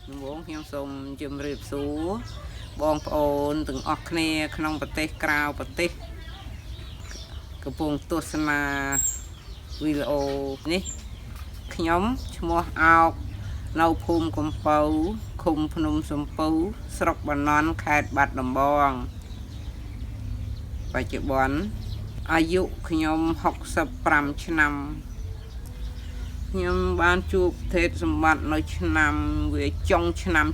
วงខ្ញុំសូមជម្រាបសួរបងប្អូនទាំងអស់គ្នាក្នុងប្រទេសក្រៅប្រទេសកំពុងទស្សនាវីដេអូនេះខ្ញុំឈ្មោះអោកនៅភូមិកំពៅឃុំភ្នំសំពៅស្រុកបាណន់ខេត្តបាត់ដំបងបច្ចុប្បន្នអាយុខ្ញុំ65ឆ្នាំខ្ញុំបានជួបទេពសម្បត្តិនៅឆ្នាំវាចុងឆ្នាំ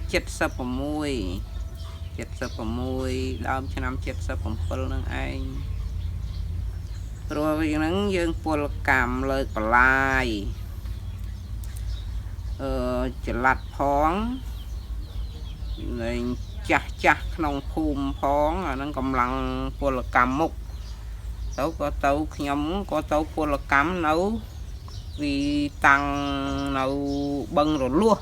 76ដើមឆ្នាំ77នឹងឯងព្រោះវាហ្នឹងយើងពលកម្មលើកបន្លាយចល័តផងលែងចាស់ក្នុងភូមិផងអាហ្នឹងកំឡុងពលកម្មមុខទៅខ្ញុំក៏ទៅពលកម្មនៅvì tăng nấu bưng rồi luôn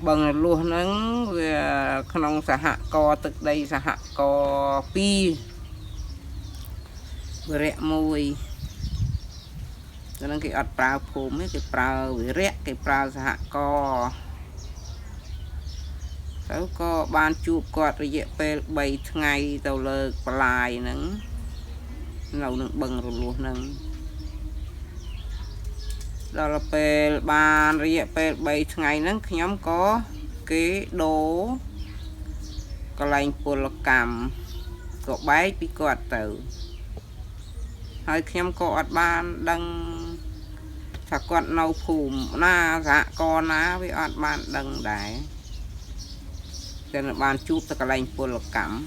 bưng luôn nó về không xã hạ co từ đây xã hạ co pi rẹ mùi cho nên cái ớt prao phùm ấy cái prao với rẹ cái prao xã hạ co tao có ban chụp quạt rồi dễ pe bay ngày tàu lơ lại nắng nấu nướng bưng rồi luôn nắng đó là pe ban rịa pe bay ngày nắng nhóm có cái đồ có lành pol cam có bái bị quạt từ hai nhóm có ban đăng thật quạt nâu phùm na dạ con ná với ban đăng đài cho nên ban chụp tất cả lành pol cam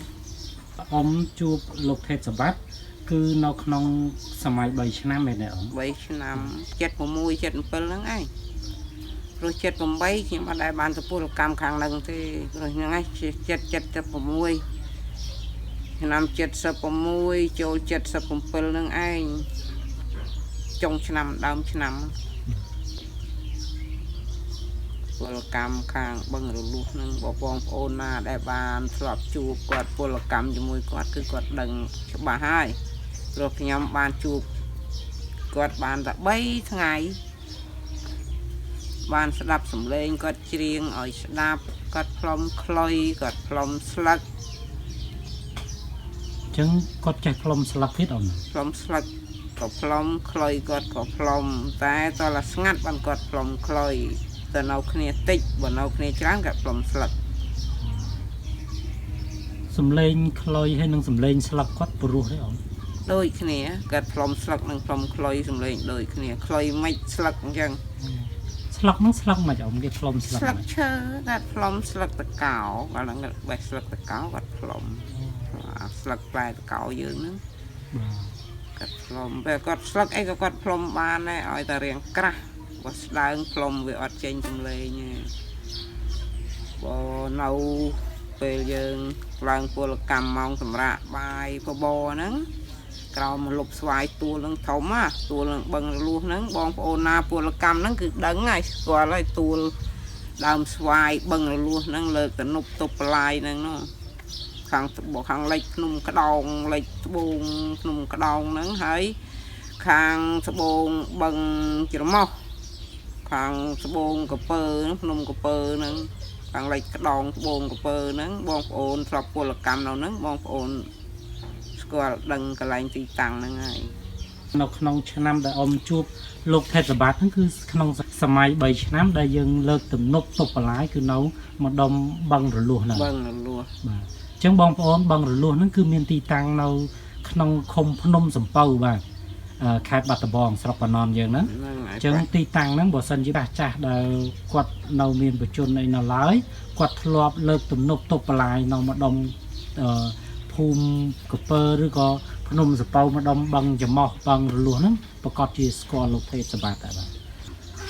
ông chụp lục thép sập bát cứ nó không sắm máy 7 năm này nè ông 7 năm 76 77ហ្នឹងឯងព្រោះ78ខ្ញុំអត់ដែលបានទៅពលកម្មខាងហ្នឹងទេព្រោះហ្នឹងឯង76ឆ្នាំ76ចូល77ហ្នឹងឯងចុងឆ្នាំដើមឆ្នាំពលកម្មខាងបឹងរលួសហ្នឹងបងប្អូនណាដែលបានធ្លាប់ជួបគាត់ពលកម្មជាមួយគាត់គឺគាត់ដឹងច្បាស់ហើយព្រោះខ្ញុំបានជួបគាត់បានតែ3ថ្ងៃបានស្ដាប់សំឡេងគាត់ច្រៀងឲ្យស្ដាប់គាត់ផ្លុំខ្លុយគាត់ផ្លុំស្លឹកអញ្ចឹងគាត់ចេះផ្លុំស្លឹកទៀតអូនផ្លុំស្លឹកក៏ផ្លុំខ្លុយគាត់ក៏ផ្លុំតែតើស្ងាត់បានគាត់ផ្លុំខ្លុយតែនៅគ្នាតិចបើនៅគ្នាច្រើនគាត់ផ្លុំស្លឹកសំឡេងខ្លុយហើយនឹងសំឡេងស្លឹកគាត់ព្រោះទេអូនដូចគ្នាគាត់ផ្លុំស្លឹកនិងផ្លុំខ្លុយសំឡេងដូចគ្នាខ្លុយមិនស្លឹកអញ្ចឹងស្លឹកហ្នឹងស្លឹកមិនអូនគេផ្លុំស្លឹកស្លឹកឈើគាត់ផ្លុំស្លឹកតកោគាត់ហ្នឹងបេះស្លឹកតកោគាត់ផ្លុំស្លឹកផ្លែតកោយើងហ្នឹងគាត់ផ្លុំពេលគាត់ស្លឹកអីក៏គាត់ផ្លុំបានដែរឲ្យតែរៀងក្រាស់បើស្ដើងផ្លុំវាអត់ចេញសំឡេងទេបើនៅពេលយើងឡើងពលកម្មម៉ោងសម្រាប់បាយបបរហ្នឹងក្រោមលុបស្វាយទួលនឹងធំណាទួលនឹងបឹងរលួសហ្នឹងបងប្អូនណាពលកម្មហ្នឹងគឺដឹងហើយស្គាល់ហើយទួលដើមស្វាយបឹងរលួសហ្នឹងលើកតនុបតុបប្លាយហ្នឹងខាងត្បូងខាងលិចភ្នំក្តោងលិចត្បូងភ្នំក្តោងហ្នឹងហើយខាងត្បូងបឹងច្រមុះខាងត្បូងកពើភ្នំកពើហ្នឹងខាងលិចក្តោងត្បូងកពើហ្នឹងបងប្អូនធ្លាប់ពលកម្មនៅហ្នឹងបងប្អូនគាត់ដឹងកន្លែងទីតាំងហ្នឹងហើយនៅក្នុងឆ្នាំដែលអ៊ំជួបលោកថេតសបាតហ្នឹងគឺក្នុងសម័យ3ឆ្នាំដែលយើងលើកទំនប់តុបបន្លាយគឺនៅម្ដុំបឹងរលួសហ្នឹងបឹងរលួសបាទអញ្ចឹងបងប្អូនបឹងរលួសហ្នឹងគឺមានទីតាំងនៅក្នុងឃុំភ្នំសំពៅបាទខេត្តបាត់ដំបងស្រុកបាណន់យើងហ្នឹងអញ្ចឹងទីតាំងហ្នឹងបើសិនជាចាស់ដែលគាត់នៅមានបជនអីនៅឡើយគាត់ធ្លាប់លើកទំនប់តុបបន្លាយនៅម្ដុំភូមិកពើឬក៏ភ្នំសពៅម្ដុំបឹងចំោះបឹងរលួសហ្នឹងប្រកាសជាស្គាល់លោកថេតសបាតដែរបាទ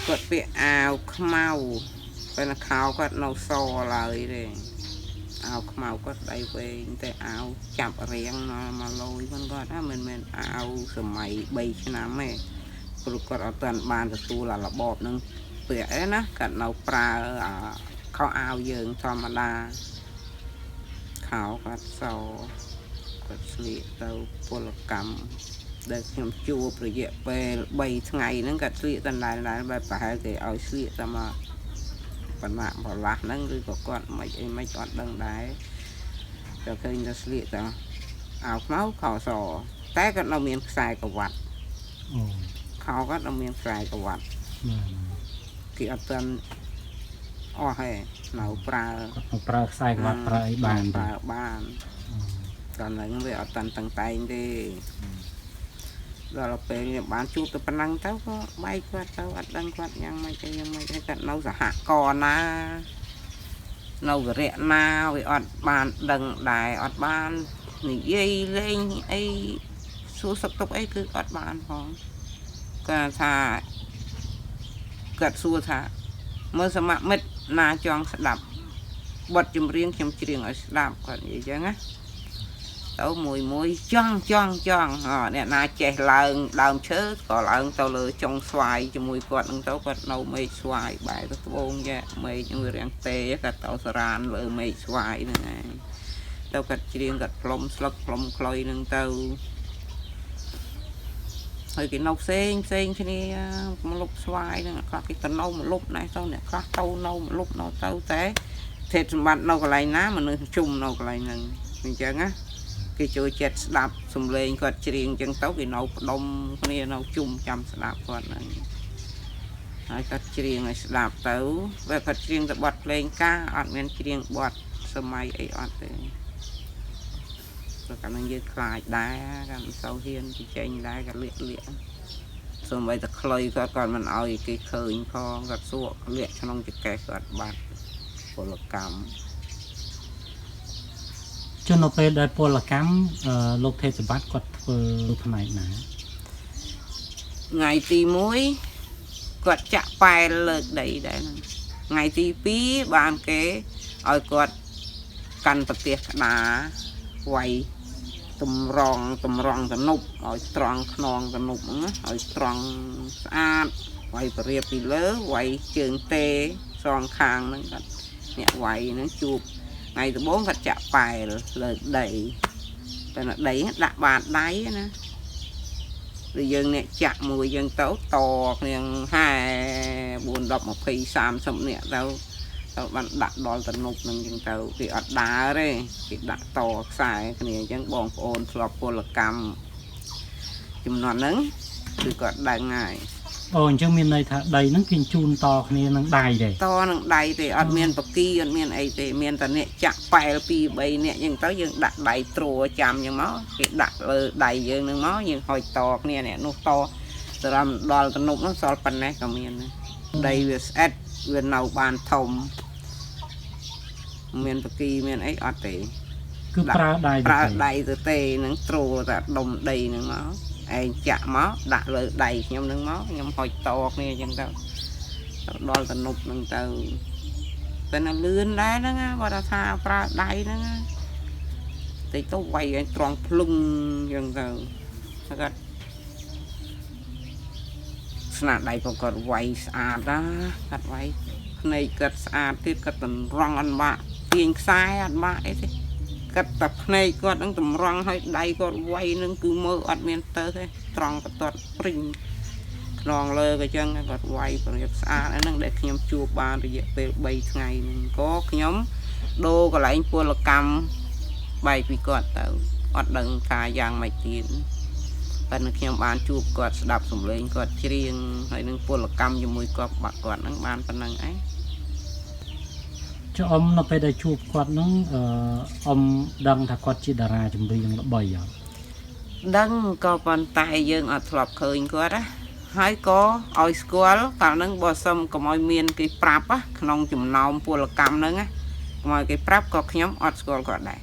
គាត់ពាក់អាវខ្មៅពេលខោគាត់នៅសឡើយទេអាវខ្មៅគាត់ដៃវែងតែអាវចាប់រៀងមកលយហ្នឹងគាត់ថាមិនមែនអាវសម័យ3ឆ្នាំទេព្រោះគាត់អត់ទាន់បានទទួលអារបបហ្នឹងពាក់ឯណាគាត់នៅប្រើខោអាវយើងធម្មតាខោគាត់សគាត់ស្លៀកទៅពលកម្មដែលខ្ញុំជួបរយៈពេល3ថ្ងៃហ្នឹងគាត់ស្លៀកតែដែរបែបប្រហែលគេឲ្យស្លៀកតែមក បណ្ណាបលាស់ហ្នឹងឬក៏គាត់មិនអីមិនអត់ដឹងដែរតែឃើញតែស្លៀកតែអាវខ្មៅខោសតែគាត់នៅមានខ្សែក្រវ៉ាត់ខោគាត់នៅមានខ្សែក្រវ៉ាត់គេអត់ទាន់អស់ទេនៅប្រើខ្សែក្រវ៉ាត់ប្រើអីបានប្រើបានដល់ហ្នឹងវាអត់តាន់តឹងតែងទេដល់ពេលបានជួបទៅប៉ុណ្ណឹងទៅក៏បែកគាត់ទៅអត់ដឹងគាត់យ៉ាងម៉េចទេគាត់នៅសហករណ៍ណានៅវិរៈណាវាអត់បានដឹងដែរអត់បាននិយាយលេងអីសួរសុខទុក្ខអីគឺអត់បានផងគាត់ថាគាត់សួរថាមើលសមមិត្តណាចង់ស្ដាប់បទចម្រៀងខ្ញុំច្រៀងឲ្យស្ដាប់គាត់និយាយចឹងណាទៅមួយចង់អ្នកណាចេះឡើងដើមឈើក៏ឡើងទៅលើចុងស្វាយជាមួយគាត់នឹងទៅគាត់នៅមេឃស្វាយបែរទៅត្បូងយ៉ាមេឃនឹងវារាំងទេគាត់ទៅសរានលើមេឃស្វាយហ្នឹងឯងទៅគាត់ច្រៀងគាត់ផ្លុំស្លឹកផ្លុំខ្លុយហ្នឹងទៅហើយគេនៅផ្សេងគ្នាមកលុបស្វាយហ្នឹងខ្លះគេទៅនៅមកលុបណែទៅអ្នកខ្លះទៅនៅមកលុបនៅទៅតែធេតុសម្បត្តិនៅកន្លែងណាមនុស្សជុំនៅកន្លែងហ្នឹងអញ្ចឹងណាគេចូលចិត្តស្ដាប់សំឡេងគាត់ច្រៀងអញ្ចឹងទៅគេនៅផ្ដុំគ្នានៅជុំចាំស្ដាប់គាត់ហ្នឹងហើយគាត់ច្រៀងឲ្យស្ដាប់ទៅវាគាត់ច្រៀងតែបទភ្លេងការអត់មានច្រៀងបទសម័យអីអត់ទេព្រោះកាលហ្នឹងយើងខ្លាចដែរគាត់មិនសូវហ៊ានជជែកដែរគាត់លាកសូម្បីតែខ្លុយគាត់មិនអោយគេឃើញផងគាត់សួរលាកក្នុងចកេះគាត់បាត់ពលកម្មចុះនៅពេលដែលពលកម្មលោកទេពសម្បត្តិគាត់ធ្វើផ្នែកណាថ្ងៃទី1គាត់ចាក់ប៉ែលលើកដីដែរហ្នឹងថ្ងៃទី2បានគេឲ្យគាត់កាន់ប្រទេសក្តារវាយតម្រង់តនុបឲ្យត្រង់ខ្នងតនុបហ្នឹងឲ្យត្រង់ស្អាតវាយពរៀបពីលើវាយជើងទេសងខាងហ្នឹងគាត់អ្នកវាយហ្នឹងជួបថ្ងៃដំបូងគាត់ចាក់ប៉ែលលើដីតែដីដាក់បាតដៃណាឬយើងអ្នកចាក់មួយយើងទៅតគ្នា50 40 20 30នាក់ទៅបានដាក់ដល់ទំនប់នឹងអញ្ចឹងទៅគេអត់ដើរទេគេដាក់តខ្សែគ្នាអញ្ចឹងបងប្អូនធ្លាប់ពលកម្មចំនួនហ្នឹងគឺគាត់ដឹងហើយអូអញ្ចឹងមានន័យថាដីហ្នឹងគេជូនតគ្នានឹងដៃទេតនឹងដៃទេអត់មានបកីអត់មានអីទេមានតែអ្នកចាក់ប៉ែល2 3នាក់អញ្ចឹងទៅយើងដាក់ដៃត្រួចាំអញ្ចឹងមកគេដាក់លើដៃយើងនឹងមកយើងហុចតគ្នាអ្នកនោះតសម្រាប់ដល់ទំនប់នោះសល់ប៉ុណ្ណេះក៏មានដីវាស្អិតវានៅបានធំមានបកីមានអីអត់ទេគឺប្រើដៃទៅទេនឹងត្រួតែដុំដីនឹងមកឯងចាក់មកដាក់លើដៃខ្ញុំនឹងមកខ្ញុំហុចតគ្នាអញ្ចឹងទៅដល់ទំនប់នឹងទៅតែនៅលឿនដែរហ្នឹងគាត់ថាប្រើដៃហ្នឹងតិចទៅវាយឲ្យត្រង់ភ្លឹងអញ្ចឹងទៅគាត់ស្នាដៃគាត់វាយស្អាតណាគាត់វាយភ្នែកគាត់ស្អាតទៀតគាត់តម្រង់អត់បាក់ទាញខ្សែអត់បាក់អីទេគាត់តែភ្នែកគាត់នឹងតម្រង់ឲ្យដៃគាត់វាយនឹងគឺមើលអត់មានទៅទេត្រង់បន្ទាត់ព្រិញខ្នងលើក៏ចឹងគាត់វាយប្រយោគស្អាតហ្នឹងដែលខ្ញុំជួបបានរយៈពេល3ថ្ងៃហ្នឹងក៏ខ្ញុំដូរកន្លែងពលកម្មបែកពីគាត់ទៅអត់ដឹងថាយ៉ាងម៉េចទៀតប៉ុន្តែខ្ញុំបានជួបគាត់ស្ដាប់សំឡេងគាត់ច្រៀងហើយនឹងពលកម្មជាមួយគាត់បាក់គាត់ហ្នឹងបានប៉ុណ្ណឹងឯងចុះអ៊ំនៅពេលដែលជួបគាត់ហ្នឹងអ៊ំដឹងថាគាត់ជាតារាចម្រៀងល្បីអត់ដឹងក៏ប៉ុន្តែយើងអត់ធ្លាប់ឃើញគាត់ណាហើយក៏ឲ្យស្គាល់កាលហ្នឹងបើសុំកុំឲ្យមានគេប្រាប់ក្នុងចំណោមពលកម្មហ្នឹងណាកុំឲ្យគេប្រាប់ក៏ខ្ញុំអត់ស្គាល់គាត់ដែរ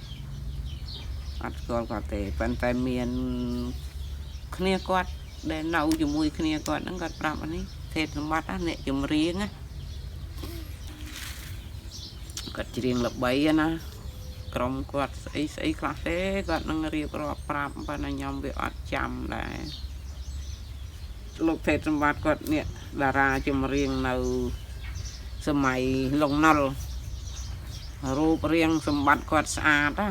អត់ស្គាល់គាត់ទេប៉ុន្តែមានគ្នាគាត់ដែលនៅជាមួយគ្នាគាត់ហ្នឹងគាត់ប្រាប់អានេះទេពសម្បត្តិអ្នកចម្រៀងណាគាត់ច្រៀងល្បីណាក្រុមគាត់ស្អីខ្លះទេគាត់នឹងរៀបរាប់ប្រាប់ប៉ុន្តែខ្ញុំវាអត់ចាំដែរលោកទេពសម្បត្តិគាត់នេះតារាចម្រៀងនៅសម័យលងណុលរូបរាងសម្បត្តិគាត់ស្អាតណា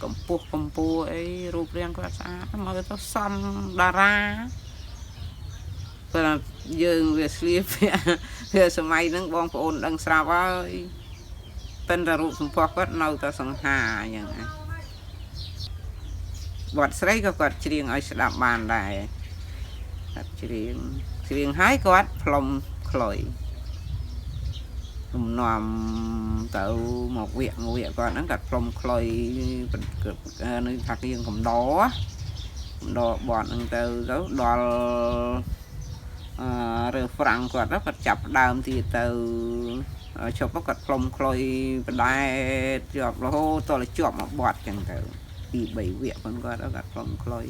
កម្ពស់អីរូបរាងគាត់ស្អាតមើលទៅសមតារា ព្រោះយើងវាស្លៀកវាសម័យហ្នឹងបងប្អូនដឹងស្រាប់ហើយប៉ិនតែរូបសម្ផស្សគាត់នៅតែសង្ហាអញ្ចឹងបទស្រីក៏គាត់ច្រៀងឲ្យស្ដាប់បានដែរគាត់ច្រៀងហើយគាត់ផ្លុំខ្លុយលំនាំទៅមកវាគាត់ហ្នឹងគាត់ផ្លុំខ្លុយនៅថាយើងកំដរបត់ហ្នឹងទៅដល់រើហ្វ្រាំងគាត់គាត់ចាប់ដើមទៀតទៅជប់គាត់ផ្លុំខ្លុយបដែតជាប់រហូតដល់ជាប់មកបត់ចឹងទៅពី3វគ្គគាត់ផ្លុំខ្លុយ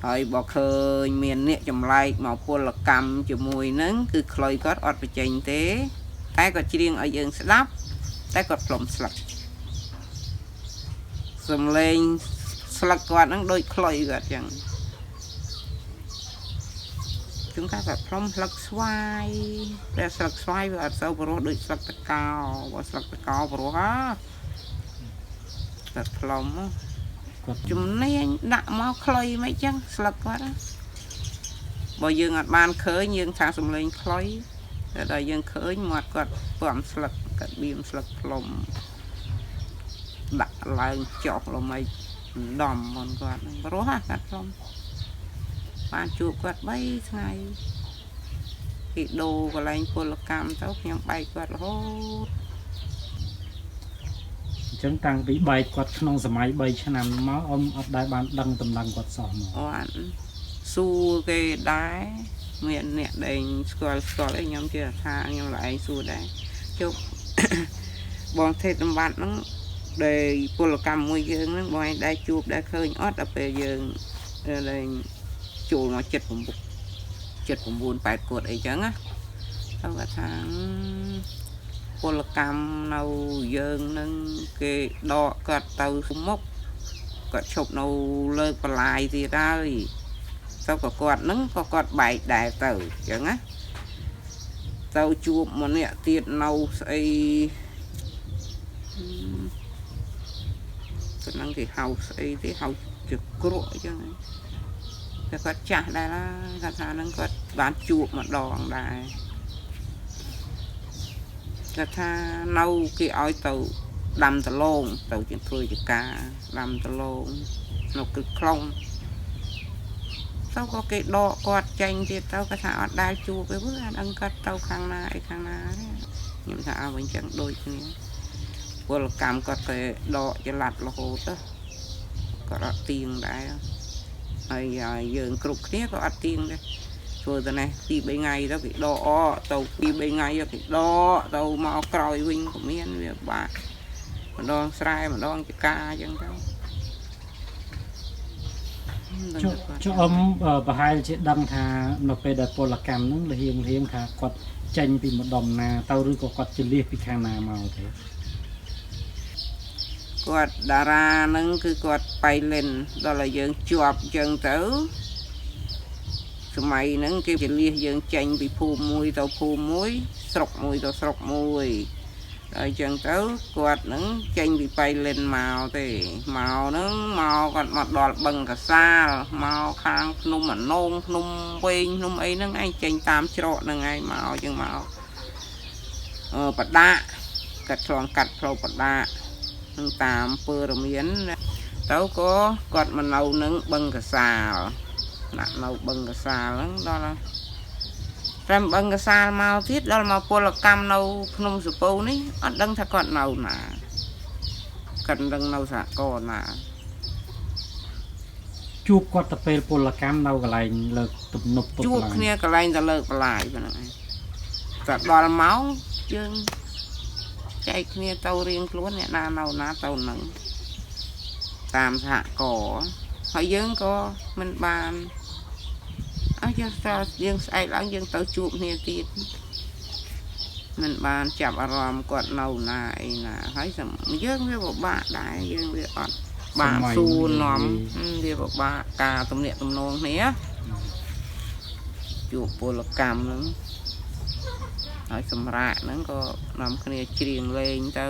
ហើយបើឃើញមានអ្នកចម្លែកមកពលកម្មជាមួយនឹងគឺខ្លុយគាត់អត់បញ្ចេញទេតែគាត់ច្រៀងឲ្យយើងស្ដាប់តែគាត់ផ្លុំស្លឹកសំឡេងស្លឹកគាត់ហ្នឹងដូចខ្លុយគាត់ចឹងជួនកាលគាត់ផ្លុំស្លឹកស្វាយតែស្លឹកស្វាយវាអត់សូវព្រោះដូចស្លឹកតកោបើស្លឹកតកោព្រោះគាត់ផ្លុំគាត់ជំនាញដាក់មកខ្លុយមិនចឹងស្លឹកគាត់បើយើងអត់បានឃើញយើងថាសំឡេងខ្លុយតែដល់យើងឃើញមាត់គាត់ពំស្លឹកគាត់បៀមស្លឹកផ្លុំដាក់ឡើងចុះល្មិចដំមិនគាត់ព្រោះគាត់ផ្លុំបានជួបគាត់3ថ្ងៃពីដូរកន្លែងពលកម្មទៅខ្ញុំបែកគាត់រហូតអញ្ចឹងតាំងពីបែកគាត់ក្នុងសម័យ3ឆ្នាំមកអ៊ំអត់ដែលបានដឹងតំណែងគាត់សោះមកអត់សួរគេដែរមានអ្នកដែលស្គាល់អីខ្ញុំជឿថាខ្ញុំlạiសួរដែរជប់បងទេតំបត្តិហ្នឹងដែលពលកម្មមួយយើងហ្នឹងបងឯងដែរជួបដែរឃើញអត់ដល់ពេលយើងលេងចូលមក79 8គាត់អីចឹងណាទៅគាត់ថាពលកម្មនៅយើងនឹងគេដកគាត់ទៅមុខគាត់ឈប់នៅលើបន្លាយទៀតហើយទៅក៏គាត់ហ្នឹងក៏គាត់បែកដែរទៅចឹងណាទៅជួបម្នាក់ទៀតនៅស្អីហ្នឹងគេហៅស្អីទេហៅជាក្រក់ចឹងតែគាត់ចាស់ដែរគាត់ថាហ្នឹងគាត់បានជួបម្ដងដែរគាត់ថានៅគេឲ្យទៅដាំដលងទៅជាធ្វើជាការដាំដលងនៅគឺខ្លងទៅក៏គេដកគាត់ចេញទៀតទៅគាត់ថាអត់ដែលជួបទេព្រោះអត់ដឹងគាត់ទៅខាងណាអីខាងណាខ្ញុំថាអើវិញចឹងដូចគ្នាពលកម្មគាត់គេដកចល័តរហូតទៅគាត់អត់ទៀងដែរហើយយើងគ្រប់គ្នាក៏អត់ទៀងដែរធ្វើទៅនេះ2 3ថ្ងៃទៅគេដកទៅ2 3ថ្ងៃគេដកទៅមកក្រោយវិញក៏មានវាបាក់ម្ដងស្រែម្ដងចកាអញ្ចឹងទៅចុះអ៊ំប្រហែលជាដឹងថានៅពេលដែលពលកម្មហ្នឹងលហៀងថាគាត់ចេញពីម្ដុំណាទៅឬក៏គាត់ជលៀសពីខាងណាមកទេគាត់តារាហ្នឹងគឺគាត់បៃលិនដល់ឲ្យយើងជាប់អញ្ចឹងទៅសម័យហ្នឹងគេជលៀសយើងចេញពីភូមិមួយទៅភូមិមួយស្រុកមួយទៅស្រុកមួយហើយអញ្ចឹងទៅគាត់ហ្នឹងចេញពីបៃលិនមកទេមកហ្នឹងមកគាត់មកដល់បឹងកសាលមកខាងភ្នំអនងភ្នំវែងភ្នំអីហ្នឹងឯងចេញតាមច្រកហ្នឹងឯងមកអញ្ចឹងមកបដាកាត់ឆ្លងកាត់ផ្លូវបដានឹងតាមពើរមានទៅក៏គាត់មកនៅនឹងបឹងកសាលដាក់នៅបឹងកសាលហ្នឹងដល់តែបឹងកសាលមកទៀតដល់មកពលកម្មនៅភ្នំសពៅនេះអត់ដឹងថាគាត់នៅណាគាត់ដឹងនៅសហគមន៍ណាជួបគាត់ទៅពេលពលកម្មនៅកន្លែងលើកទំនប់ទុកជួបគ្នាកន្លែងទៅលើកបន្លាយប៉ុណ្ណឹងឯងតែដល់ម៉ោងយើងចែកគ្នាទៅរៀងខ្លួនអ្នកណានៅណាទៅនឹងតាមសហគមន៍ហើយយើងក៏មិនបានអញ្ចឹងយើងស្អែកឡើងយើងទៅជួបគ្នាទៀតមិនបានចាប់អារម្មណ៍គាត់នៅណាអីណាហើយយើងវាពិបាកដែរយើងវាអត់បានសួរនាំវាពិបាកការទំនាក់ទំនងគ្នាជួបពលកម្មហ្នឹងហើយសម្រាប់ហ្នឹងក៏នាំគ្នាច្រៀងលេងទៅ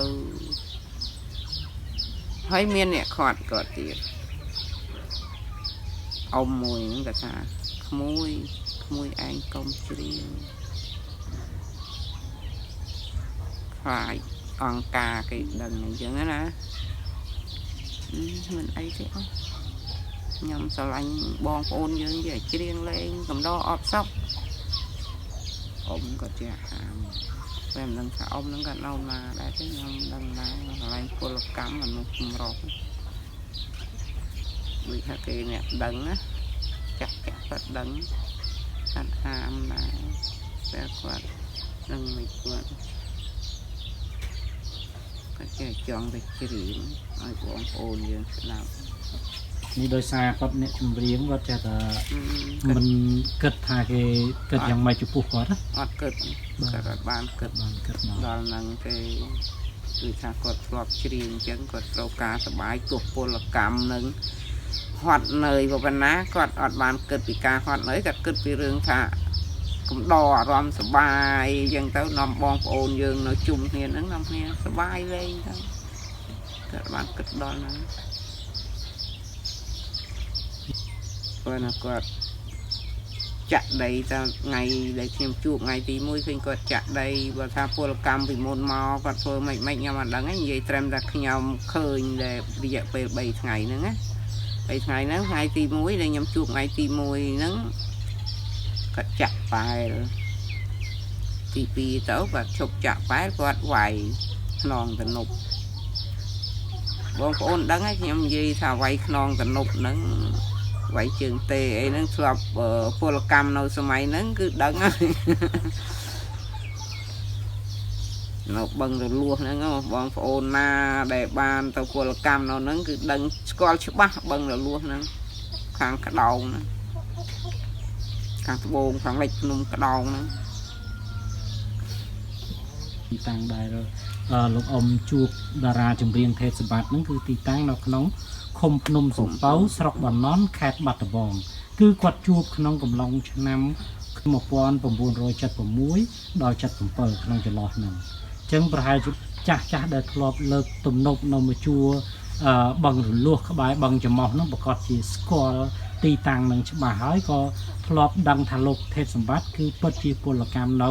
ហើយមានអ្នកខាត់គាត់ទៀតអ៊ំមួយហ្នឹងគាត់ថាក្មួយ มวยไอ้กลมเรียงคลายอังกาcái đằngอย่างนั้นนะมันไอ้ที่ยำสลังบองโอนยืนใหญ่เรียงเลยcầm đo ọp sóc ông có trẻ hàm em đang thả ông đang gần đâu mà đã thấy nhầm đang là lại cô lập cắm mà nó không rộp vì thế kia nè đấng á chắc phải đấng anh hàm là sẽ quạt đừng mệt quạt cái trẻ chọn về chỉ điểm ai của ông ôn dương sẽ làm นี่โดยซาก็เนี่ยจุ่มเรียงก็จะมันเกิดทาเกิดยังไม่จุปุ๊กก่อนนะ เกิดบ้านเกิด เนาะ ดอลนังคือถ้ากดรอบเชียงจังกดเรากาสบายกบปลกรรมหนึ่งฮอดเนยบ่เป็นนะกดอดบ้านเกิดปีกาฮอดเนยกัดเกิดปีเรื่องค่ะกุมดอรอมสบายยังเต้านำบองโอนยืงเนาะจุ่มเนียนนำเนียสบายเลยทั้งเกิดบ้านเกิดดอลนั้นก็นะก็จะได้จะไงได้เทียมจูบไงตีมุ้ยขึ้นก็จะได้ว่าถ้าพวกกรรมวิมลมอก็เพิ่มไม่ยามดังนั้นยัยเตรียมจะขยำเคยได้ระยะไปใบไงนึงáใบไงนั้นไงตีมุ้ยได้ยำจูบไงตีมุ้ยนั้นก็จะไปตีปีเต้าก็ฉกจะไปก็ไหวนองตะนุบบางคนดังนั้นยำยัยถ้าไหวนองตะนุบนั้นvậy trường tề ấy nó sập phô là cam nào sớm mai nó cứ đắng nó bằng rồi luôn nó bằng phô na để bàn tàu phô là cam nào nó cứ đắng coi chứ bác bằng rồi luôn nó khang cả đầu nó khang bồn khang lệch nung cả đầu nó tăng đại rồi lúc ông chuột đà ra chừng riêng thế sập bát nó cứ tì tăng nó nóngคมพนมสมเป้าสระบันนอนแคดบัตรบองคือกวัดจูบขนมกำลังชนำขึ้นมาปอนประมูลโรยจัดประมุ้ยดอยจัดผมเปิดขนมจะรอหนึ่งจึงประหารจ้าเดินทลบเลิกตุ่มนบนมจัวบังหรือลวกขบายบังจะมองน้องประกอบจีสกอร์ตีต่างหนึ่งฉบับหายก็ทลบดังทะลุเทศสมบัติคือปัจจีพลกรรมเล้า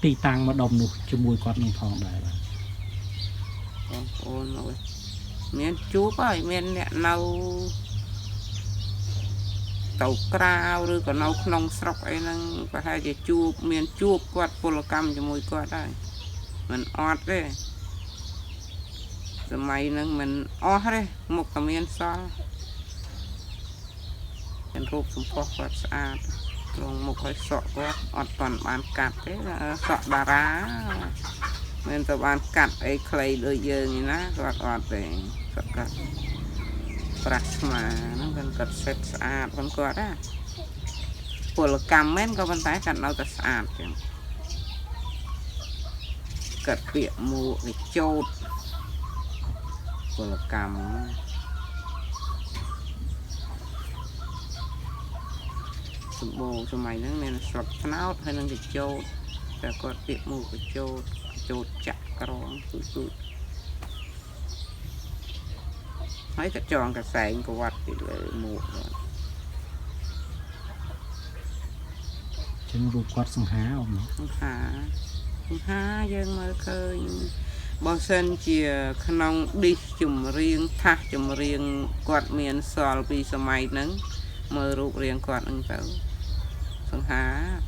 ตีต่างมาดมหนุจมูกกอดหนึ่งทองได้เมียนจูบไอ้เมียนเนี่ยเนาเต่ากราวหรือก็เนาขนมสระไอ้นั่งก็ให้จะจูบเมียนจูบกวาดพลกรรมจะมวยกวาดได้มันออดเลยสมัยนั้นมันออดเลยหมกกับเมียนซอเป็นรูปสมพกวัดสะอาดลงหมกไว้สอกวัดอดตอนบานกัดเลยสอกดาราเมียนตะบานกัดไอ้ใครเลยเยอะนี่นะกอดออดเลยก็ปรัชมานั่นเป็นกัดเสร็จสะอาดมันก็ได้พวกกรรมแม่นก็บรรทัดกันเราจะสะอาดจังกัดเปียกมูไอ้โจดพวกกรรมสมบูรณ์สมัยนั้นเนี่ยสลับเท้าให้นั่งไอ้โจดแต่ก็เปียกมูไอ้โจดจับกระรองสุดmấy cái tròn cái sành của vật thì lại mù rồi chân ruột quạt sừng há ông há dân mà khơi bao sen chìa khăn đi chùm riêng thác chùm riêng quạt miền sòl vì sớm mai nắng mơ ruột riêng quạt ăn tấu sừng há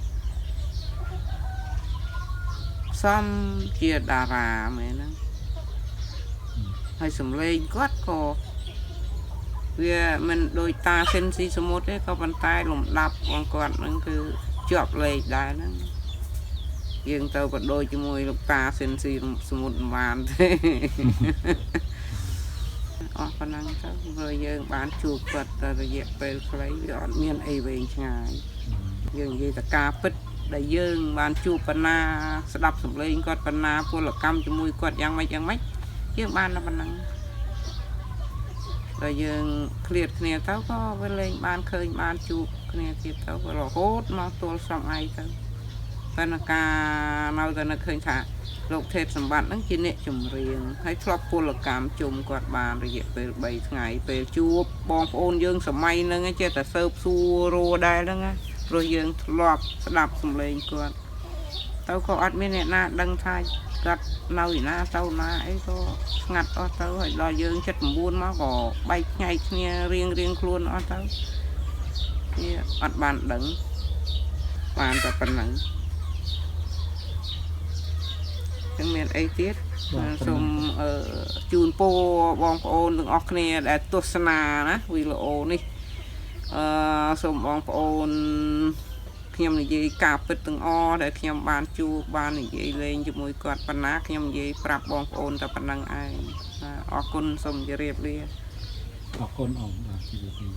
xong chìa đà rà mẹ nắng hay sầm lên quát co vì mình đôi ta sen si số một đấy có bàn tay lồng đập còn còn nó cứ chọp lên đá nó riêng tao còn đôi cho môi lục ta sen si số một bàn thế con ăn sao rồi giờ bán chuột vật rồi dẹp về lấy dọn miên ấy về ngày dường gì là cà phết đại dương bán chuột pana đập sầm lên con pana pua là cam cho môi con giang mấy chứ ban là ban năng rồi giờ liệt nè tao có với lên ban khơi ban chụp nè thì tao có là hốt nó tôi xong ai tao bên là ca nào tao nó khơi thả lục thép sầm bát nó chỉ nè chùm riêng hay flop pua là cam chùm quạt bàn rồi về 7 ngày về chụp bom ôn dương sầm may nữa nghe chưa ta sơ su rô đây đó nghe ព្រោះយើងធ្លាប់ស្ដាប់សំឡេងគាត់ទៅក៏អត់មានអ្នកណាដឹងថាគាត់នៅឯណាទៅណាអីក៏ស្ងាត់អស់ទៅហើយដល់យើង79មកក៏បែកផ្នែកគ្នារៀងខ្លួនអស់ទៅវាអត់បានដឹងបានតែប៉ុណ្ណឹងยังមានអីទៀតសូមជូនពរបងប្អូនទាំងអស់គ្នាដែលទស្សនាណាវីដេអូនេះសូមបងប្អូនខ្ញុំនិយាយការពិតទាំងអស់ដែលខ្ញុំបានជួបបាននិយាយលេងជាមួយគាត់ប៉ុណ្ណាខ្ញុំនិយាយប្រាប់បងប្អូនតែប៉ុណ្្នឹងឯងអរគុណសូមជម្រាបលា អរគុណអង្គបាទជម្រាបលា